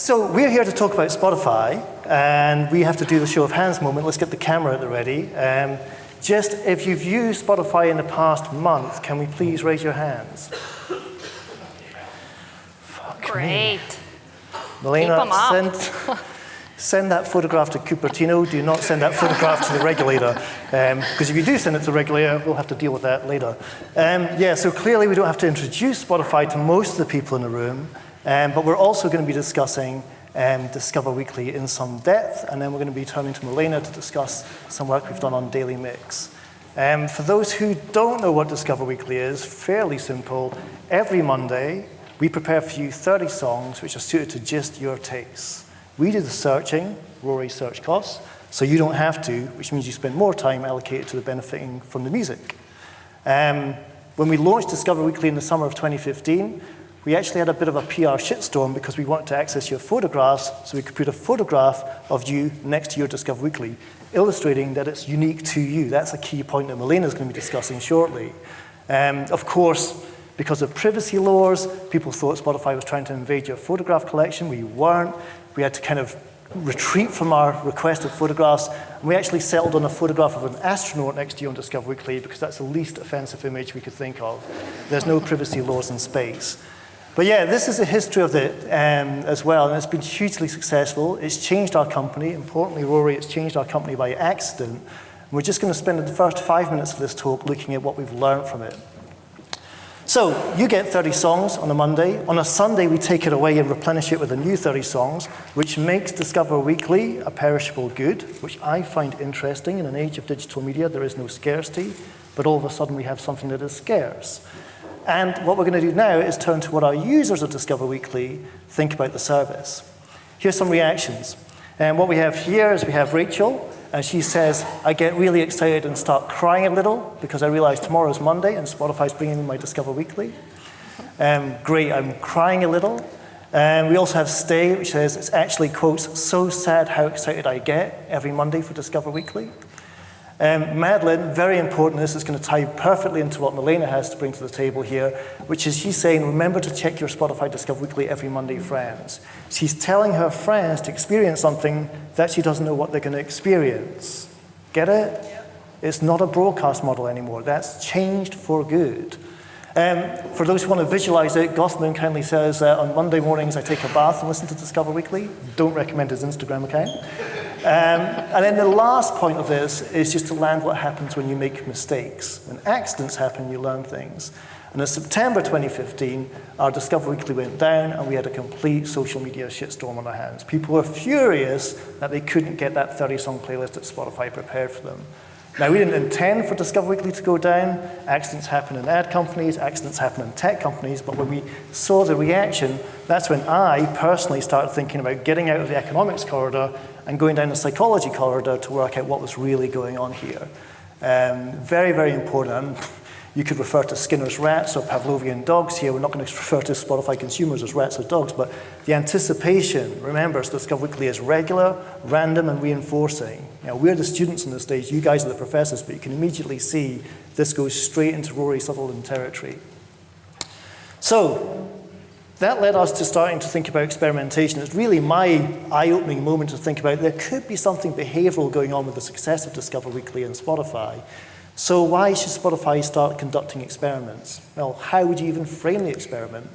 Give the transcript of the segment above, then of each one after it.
So we're here to talk about Spotify, and we have to do the show of hands moment. Let's get the camera at the ready. Just if you've used Spotify in the past month, can we please raise your hands? Fuck Great. Me. Milena, Keep 'em up. send that photograph to Cupertino. Do not send that photograph to the regulator, because if you do send it to the regulator, we'll have to deal with that later. Yeah, so clearly we don't have to introduce Spotify to most of the people in the room, but we're also going to be discussing Discover Weekly in some depth, and then we're going to be turning to Milena to discuss some work we've done on Daily Mix. For those who don't know what Discover Weekly is, fairly simple. Every Monday, we prepare for you 30 songs which are suited to just your tastes. We do the searching, Rory search costs, so you don't have to, which means you spend more time allocated to the benefiting from the music. When we launched Discover Weekly in the summer of 2015, we actually had a bit of a PR shitstorm because we wanted to access your photographs, so we could put a photograph of you next to your Discover Weekly, illustrating that it's unique to you. That's a key point that Milena's going to be discussing shortly. Of course, because of privacy laws, people thought Spotify was trying to invade your photograph collection. We weren't. We had to kind of retreat from our requested photographs, and we actually settled on a photograph of an astronaut next to you on Discover Weekly because that's the least offensive image we could think of. There's no privacy laws in space. But yeah, this is the history of it as well, and it's been hugely successful. It's changed our company. Importantly, Rory, it's changed our company by accident. And we're just going to spend the first 5 minutes of this talk looking at what we've learned from it. So you get 30 songs on a Monday. On a Sunday, we take it away and replenish it with a new 30 songs, which makes Discover Weekly a perishable good, which I find interesting. In an age of digital media, there is no scarcity, but all of a sudden we have something that is scarce. And what we're going to do now is turn to what our users of Discover Weekly think about the service. Here's some reactions. And what we have here is we have Rachel, and she says, I get really excited and start crying a little because I realize tomorrow's Monday and Spotify's bringing me my Discover Weekly. Great, I'm crying a little. We also have Stay, which says, it's actually, quotes, so sad how excited I get every Monday for Discover Weekly. Madeline, very important, this is going to tie perfectly into what Milena has to bring to the table here, which is she's saying, remember to check your Spotify Discover Weekly every Monday, friends. She's telling her friends to experience something that she doesn't know what they're going to experience. Get it? Yeah. It's not a broadcast model anymore. That's changed for good. For those who want to visualize it, Gothman kindly says, on Monday mornings I take a bath and listen to Discover Weekly. Don't recommend his Instagram account. And then the last point of this is just to land what happens when you make mistakes. When accidents happen, you learn things. And in September 2015, our Discover Weekly went down and we had a complete social media shitstorm on our hands. People were furious that they couldn't get that 30-song playlist that Spotify prepared for them. Now, we didn't intend for Discover Weekly to go down. Accidents happen in ad companies, accidents happen in tech companies, but when we saw the reaction, that's when I personally started thinking about getting out of the economics corridor and going down the psychology corridor to work out what was really going on here. Very, very important. You could refer to Skinner's rats or Pavlovian dogs here. We're not going to refer to Spotify consumers as rats or dogs, but the anticipation, remember, Discover Weekly is regular, random, and reinforcing. Now, we're the students on this stage, you guys are the professors, but you can immediately see this goes straight into Rory Sutherland territory. So, that led us to starting to think about experimentation. It's really my eye-opening moment to think about there could be something behavioral going on with the success of Discover Weekly and Spotify. So why should Spotify start conducting experiments? Well, how would you even frame the experiment?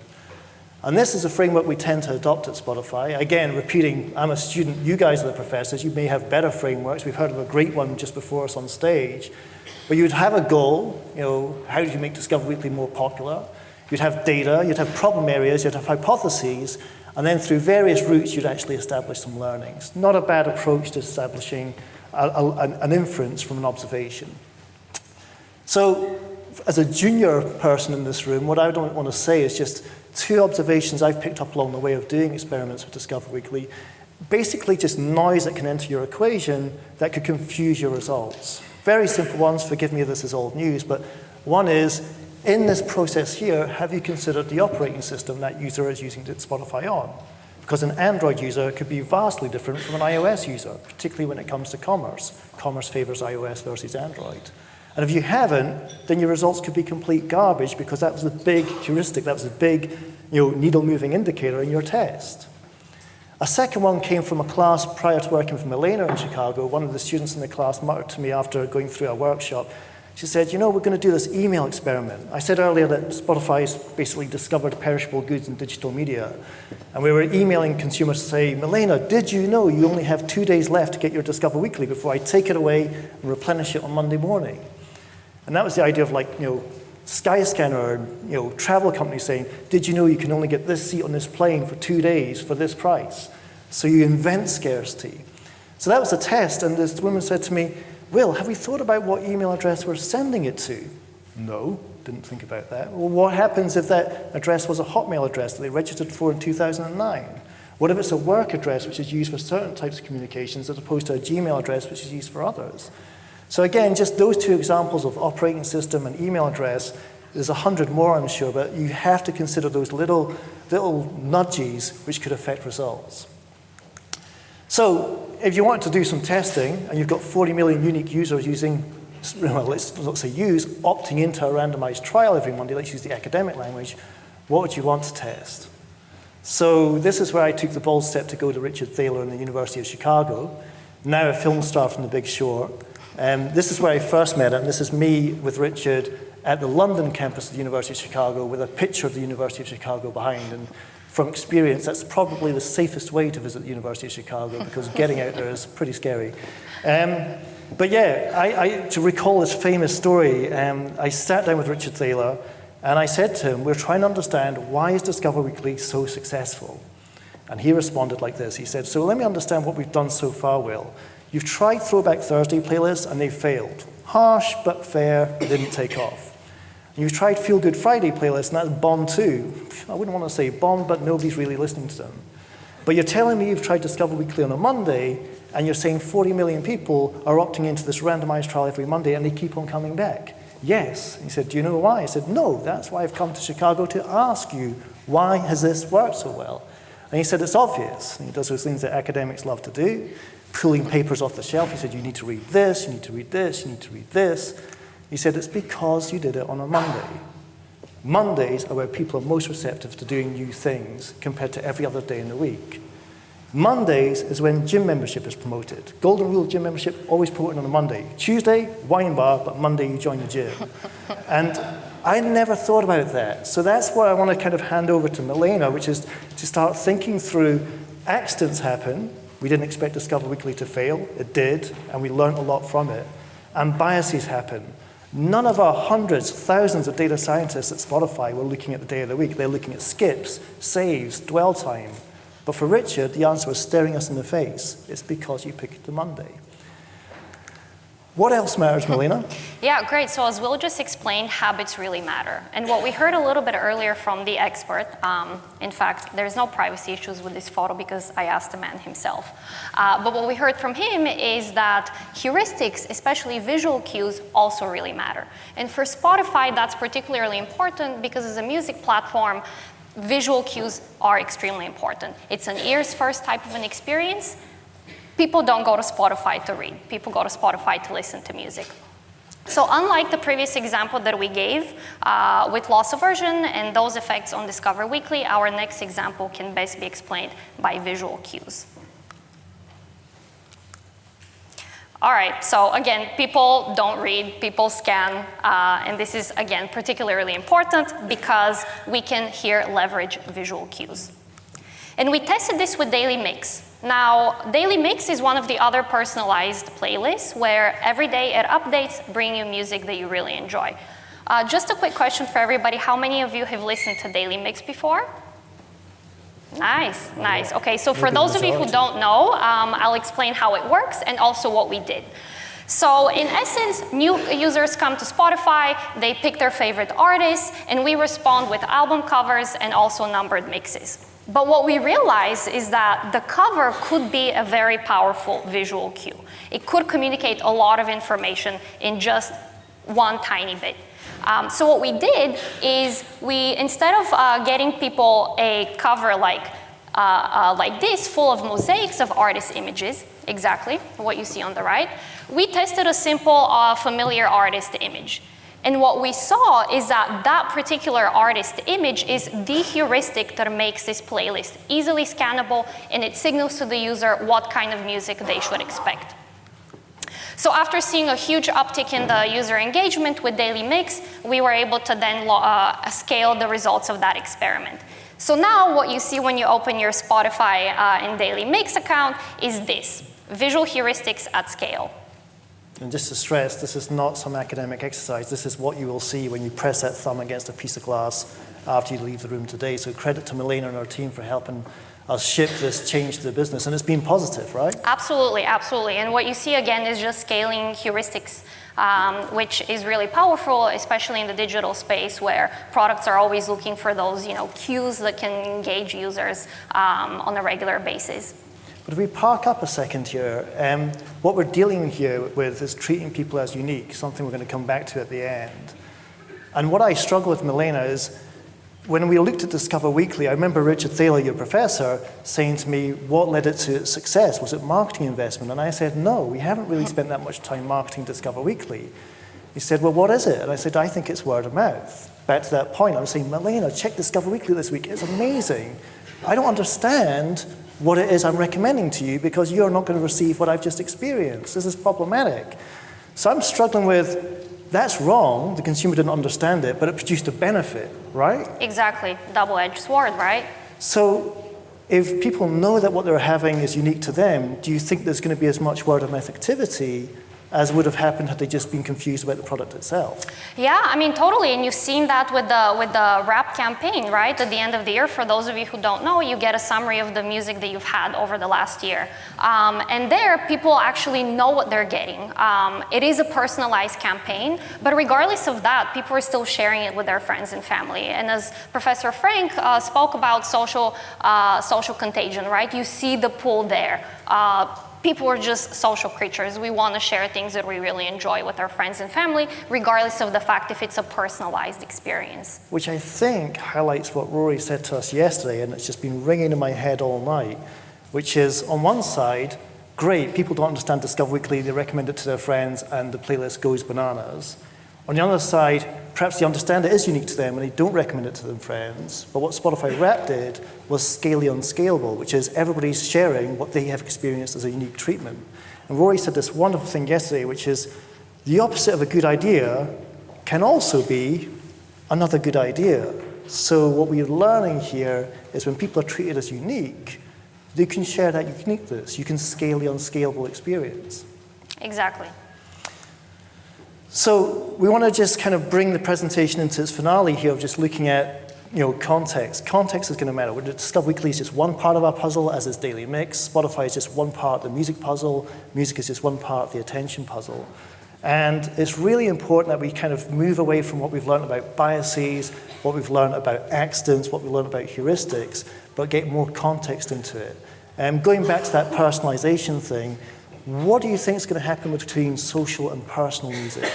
And this is a framework we tend to adopt at Spotify. Again, repeating, I'm a student, you guys are the professors, you may have better frameworks. We've heard of a great one just before us on stage. But you'd have a goal, how do you make Discover Weekly more popular? You'd have data, you'd have problem areas, you'd have hypotheses, and then through various routes, you'd actually establish some learnings. Not a bad approach to establishing an inference from an observation. So, as a junior person in this room, what I don't want to say is just 2 observations I've picked up along the way of doing experiments with Discover Weekly. Basically just noise that can enter your equation that could confuse your results. Very simple ones, forgive me if this is old news, but one is, in this process here, have you considered the operating system that user is using Spotify on? Because an Android user could be vastly different from an iOS user, particularly when it comes to commerce. Commerce favors iOS versus Android. And if you haven't, then your results could be complete garbage because that was the big heuristic, that was the big needle-moving indicator in your test. A second one came from a class prior to working with Milena in Chicago. One of the students in the class muttered to me after going through our workshop. She said, you know, we're going to do this email experiment. I said earlier that Spotify's basically discovered perishable goods in digital media. And we were emailing consumers to say, Milena, did you know you only have 2 days left to get your Discover Weekly before I take it away and replenish it on Monday morning? And that was the idea of, like, you know, Skyscanner or, you know, travel companies saying, did you know you can only get this seat on this plane for 2 days for this price? So you invent scarcity. So that was a test, and this woman said to me, Will, have we thought about what email address we're sending it to? No, didn't think about that. Well, what happens if that address was a Hotmail address that they registered for in 2009? What if it's a work address which is used for certain types of communications as opposed to a Gmail address which is used for others? So again, just those two examples of operating system and email address, there's 100 more, I'm sure, but you have to consider those little nudges which could affect results. So if you want to do some testing, and you've got 40 million unique users using, well, let's not say use, opting into a randomized trial every Monday, let's use the academic language, what would you want to test? So this is where I took the bold step to go to Richard Thaler in the University of Chicago, now a film star from The Big Short. This is where I first met him. This is me with Richard at the London campus of the University of Chicago with a picture of the University of Chicago behind. And from experience, that's probably the safest way to visit the University of Chicago because getting out there is pretty scary. But yeah, to recall this famous story, I sat down with Richard Thaler and I said to him, we're trying to understand why is Discover Weekly so successful? And he responded like this. He said, so let me understand what we've done so far, Will. You've tried Throwback Thursday playlists and they've failed. Harsh but fair, they didn't take off. And you've tried Feel Good Friday playlists and that's bombed too. I wouldn't want to say bombed, but nobody's really listening to them. But you're telling me you've tried Discover Weekly on a Monday and you're saying 40 million people are opting into this randomized trial every Monday and they keep on coming back. Yes. He said, do you know why? I said, no, that's why I've come to Chicago to ask you, why has this worked so well? And he said, it's obvious. And he does those things that academics love to do. Pulling papers off the shelf. He said, you need to read this, you need to read this, you need to read this. He said, it's because you did it on a Monday. Mondays are where people are most receptive to doing new things compared to every other day in the week. Mondays is when gym membership is promoted. Golden rule gym membership, always promoted on a Monday. Tuesday, wine bar, but Monday you join the gym. And I never thought about that. So that's what I want to kind of hand over to Milena, which is to start thinking through accidents happen. We didn't expect Discover Weekly to fail. It did, and we learned a lot from it. And biases happen. None of our hundreds, thousands of data scientists at Spotify were looking at the day of the week. They're looking at skips, saves, dwell time. But for Richard, the answer was staring us in the face. It's because you picked the Monday. What else matters, Milena? Yeah, great. So as Will just explained, habits really matter. And what we heard a little bit earlier from the expert, in fact, there's no privacy issues with this photo because I asked the man himself. But what we heard from him is that heuristics, especially visual cues, also really matter. And for Spotify, that's particularly important because as a music platform, visual cues are extremely important. It's an ears first type of an experience. People don't go to Spotify to read. People go to Spotify to listen to music. So unlike the previous example that we gave with loss aversion and those effects on Discover Weekly, our next example can best be explained by visual cues. All right, so again, people don't read, people scan, and this is, again, particularly important because we can here leverage visual cues. And we tested this with Daily Mix. Now, Daily Mix is one of the other personalized playlists where every day it updates, bring you music that you really enjoy. Just a quick question for everybody. How many of you have listened to Daily Mix before? Nice, nice. Okay, so for those of you who don't know, I'll explain how it works and also what we did. So in essence, new users come to Spotify, they pick their favorite artists, and we respond with album covers and also numbered mixes. But what we realized is that the cover could be a very powerful visual cue. It could communicate a lot of information in just one tiny bit. So what we did is we, instead of getting people a cover like this, full of mosaics of artist images, exactly what you see on the right, we tested a simple familiar artist image. And what we saw is that that particular artist image is the heuristic that makes this playlist easily scannable, and it signals to the user what kind of music they should expect. So after seeing a huge uptick in the user engagement with Daily Mix, we were able to then scale the results of that experiment. So now what you see when you open your Spotify and Daily Mix account is this, visual heuristics at scale. And just to stress, this is not some academic exercise. This is what you will see when you press that thumb against a piece of glass after you leave the room today. So credit to Milena and our team for helping us ship this change to the business. And it's been positive, right? Absolutely, absolutely. And what you see again is just scaling heuristics, which is really powerful, especially in the digital space where products are always looking for those cues that can engage users on a regular basis. But if we park up a second here, what we're dealing here with is treating people as unique, something we're going to come back to at the end. And what I struggle with, Milena, is when we looked at Discover Weekly, I remember Richard Thaler, your professor, saying to me, what led it to its success? Was it marketing investment? And I said, no, we haven't really spent that much time marketing Discover Weekly. He said, well, what is it? And I said, I think it's word of mouth. Back to that point, I was saying, Milena, check Discover Weekly this week. It's amazing. I don't understand what it is I'm recommending to you because you're not going to receive what I've just experienced. This is problematic. So I'm struggling with, that's wrong, the consumer didn't understand it, but it produced a benefit, right? Exactly, double-edged sword, right? So if people know that what they're having is unique to them, do you think there's going to be as much word of mouth activity as would have happened had they just been confused about the product itself? Yeah, I mean, totally, and you've seen that with the rap campaign, right? At the end of the year, for those of you who don't know, you get a summary of the music that you've had over the last year. And there, people actually know what they're getting. It is a personalized campaign, but regardless of that, people are still sharing it with their friends and family. And as Professor Frank spoke about social contagion, right? You see the pull there. People are just social creatures. We want to share things that we really enjoy with our friends and family, regardless of the fact if it's a personalized experience. Which I think highlights what Rory said to us yesterday, and it's just been ringing in my head all night, which is, on one side, great, people don't understand Discover Weekly, they recommend it to their friends, and the playlist goes bananas. On the other side, perhaps they understand it is unique to them and they don't recommend it to their friends. But what Spotify Rap did was scale the unscalable, which is everybody's sharing what they have experienced as a unique treatment. And Rory said this wonderful thing yesterday, which is the opposite of a good idea can also be another good idea. So what we're learning here is when people are treated as unique, they can share that uniqueness. You can scale the unscalable experience. Exactly. So we want to just kind of bring the presentation into its finale here of just looking at context. Context is going to matter. Discover Weekly is just one part of our puzzle, as is Daily Mix. Spotify is just one part of the music puzzle. Music is just one part of the attention puzzle. And it's really important that we kind of move away from what we've learned about biases, what we've learned about accidents, what we've learned about heuristics, but get more context into it. Going back to that personalization thing, what do you think is going to happen between social and personal music?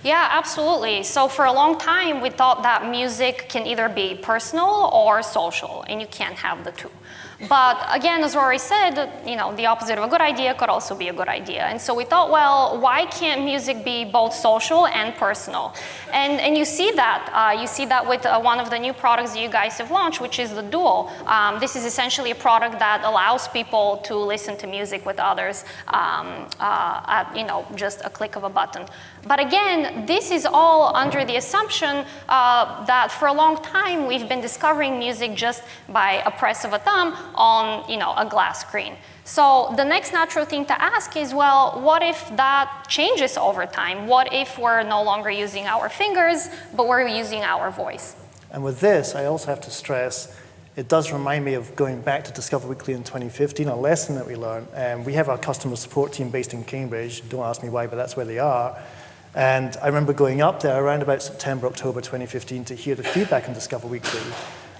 Yeah, absolutely. So for a long time, we thought that music can either be personal or social, and you can't have the two. But again, as Rory said, the opposite of a good idea could also be a good idea. And so we thought, well, why can't music be both social and personal? And you see that. You see that with one of the new products that you guys have launched, which is the Duo. This is essentially a product that allows people to listen to music with others at just a click of a button. But again, this is all under the assumption that for a long time we've been discovering music just by a press of a thumb on a glass screen. So the next natural thing to ask is, well, what if that changes over time? What if we're no longer using our fingers, but we're using our voice? And with this, I also have to stress, it does remind me of going back to Discover Weekly in 2015, a lesson that we learned. We have our customer support team based in Cambridge. Don't ask me why, but that's where they are. And I remember going up there around about September, October 2015 to hear the feedback on Discover Weekly.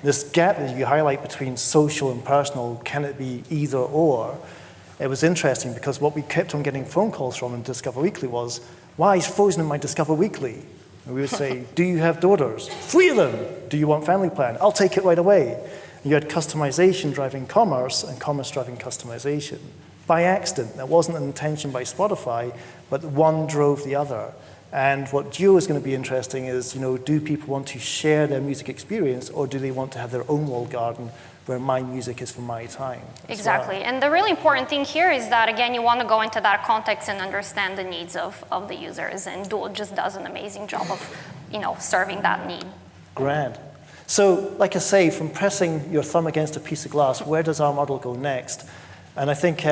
This gap that you highlight between social and personal, can it be either or? It was interesting because what we kept on getting phone calls from in Discover Weekly was, why is frozen in my Discover Weekly? And we would say, do you have daughters? 3 of them. Do you want family plan? I'll take it right away. And you had customization driving commerce and commerce driving customization. By accident, that wasn't an intention by Spotify, but one drove the other. And what Duo is going to be interesting is, do people want to share their music experience, or do they want to have their own walled garden where my music is for my time? Exactly. And the really important thing here is that, again, you want to go into that context and understand the needs of the users. And Duo just does an amazing job of, serving that need. Grand. So, like I say, from pressing your thumb against a piece of glass, where does our model go next? And I think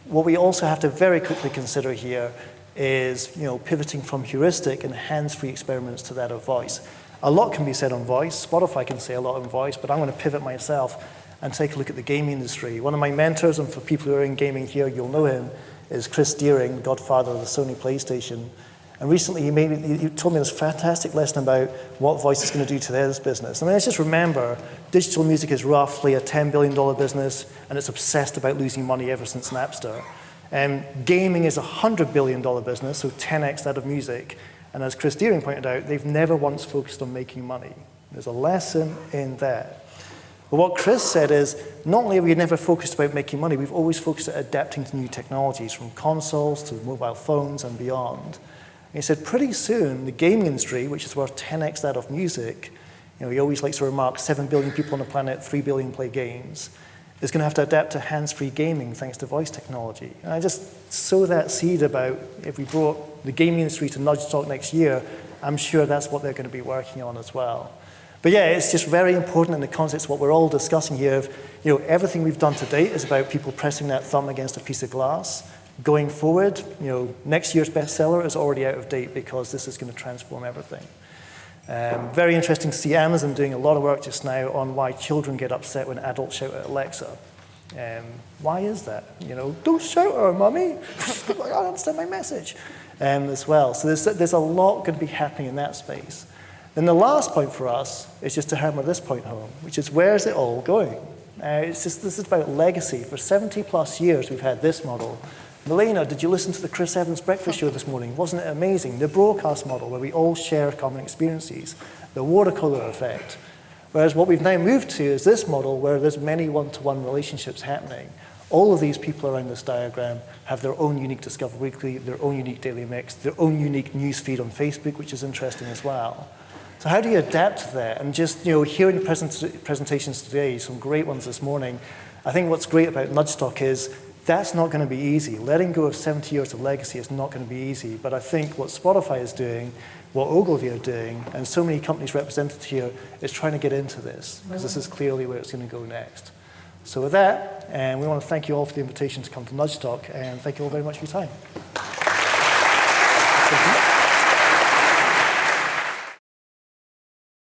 what we also have to very quickly consider here is, pivoting from heuristic and hands-free experiments to that of voice. A lot can be said on voice. Spotify can say a lot on voice, but I'm going to pivot myself and take a look at the gaming industry. One of my mentors, and for people who are in gaming here, you'll know him, is Chris Deering, godfather of the Sony PlayStation. And recently he told me this fantastic lesson about what voice is going to do to their business. I mean, let's just remember, digital music is roughly a $10 billion business, and it's obsessed about losing money ever since Napster. Gaming is a $100 billion business, so 10x that of music. And as Chris Deering pointed out, they've never once focused on making money. There's a lesson in that. But what Chris said is, not only have we never focused about making money, we've always focused at adapting to new technologies, from consoles to mobile phones and beyond. And he said, pretty soon, the gaming industry, which is worth 10x that of music, he always likes to remark 7 billion people on the planet, 3 billion play games, is going to have to adapt to hands-free gaming thanks to voice technology. And I just sow that seed about, if we brought the gaming industry to Nudgestock next year, I'm sure that's what they're going to be working on as well. But yeah, it's just very important in the context of what we're all discussing here. Everything we've done to date is about people pressing that thumb against a piece of glass. Going forward, next year's bestseller is already out of date because this is going to transform everything. Very interesting to see Amazon doing a lot of work just now on why children get upset when adults shout at Alexa. Why is that? Don't shout at her, Mummy. I don't understand my message. As well. So there's a lot going to be happening in that space. Then the last point for us is just to hammer this point home, which is, where is it all going? This is about legacy. For 70 plus years, we've had this model. Milena, did you listen to the Chris Evans breakfast show this morning? Wasn't it amazing? The broadcast model, where we all share common experiences. The watercolor effect. Whereas what we've now moved to is this model, where there's many one-to-one relationships happening. All of these people around this diagram have their own unique Discover Weekly, their own unique daily mix, their own unique news feed on Facebook, which is interesting as well. So how do you adapt to that? And just, hearing the presentations today, some great ones this morning, I think what's great about Nudgestock is that's not going to be easy. Letting go of 70 years of legacy is not going to be easy. But I think what Spotify is doing, what Ogilvy are doing, and so many companies represented here, is trying to get into this, because this is clearly where it's going to go next. So with that, we want to thank you all for the invitation to come to Nudgestock, and thank you all very much for your time.